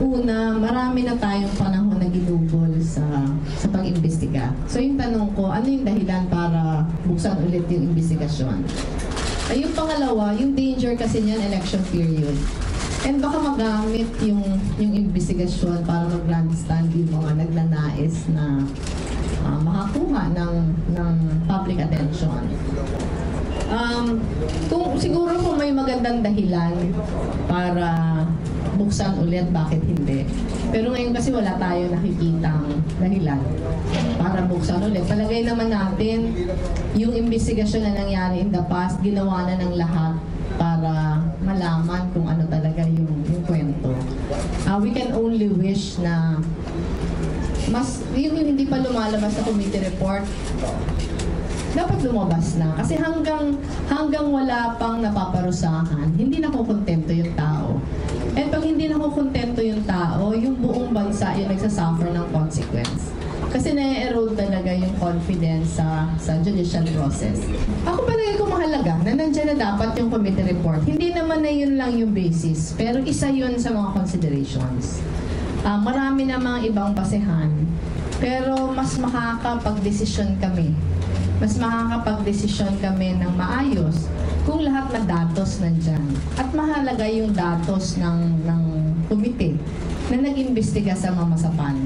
Unang-una, marami na tayong panahon na ginugol sa pag-imbestiga. So yung tanong ko, ano yung dahilan para buksan ulit yung investigasyon? Ay, yung pangalawa, yung danger kasi niyan, election period. And baka magamit yung investigasyon para mag-grandstand yung mga nagnanais na makakuha ng public attention. Siguro kung may magandang dahilan para buksan ulit, bakit hindi? Pero ngayon kasi wala tayo nakikitang dahilan para buksan ulit. Palagay naman natin, yung investigasyon na nangyari in the past, ginawa na ng lahat para malaman kung ano talaga yung kwento. We can only wish na yung hindi pa lumalabas na committee report, dapat lumabas na. Kasi hanggang wala pang napaparusahan, hindi nakukontento yung tao. And pag hindi nakukontento yung tao, yung buong bansa yung nagsasuffer ng consequence. Kasi na-erode talaga yung confidence sa judicial process. Ako palagi ko mahalaga na nandiyan na dapat yung committee report. Hindi naman na yun lang yung basis, pero isa yun sa mga considerations. Marami na mga ibang basehan, pero mas makakapag-desisyon kami. Mas makakapag-desisyon kami ng maayos kung lahat na datos nandyan. At mahalaga yung datos ng komite na nag-imbestiga sa mga masapan.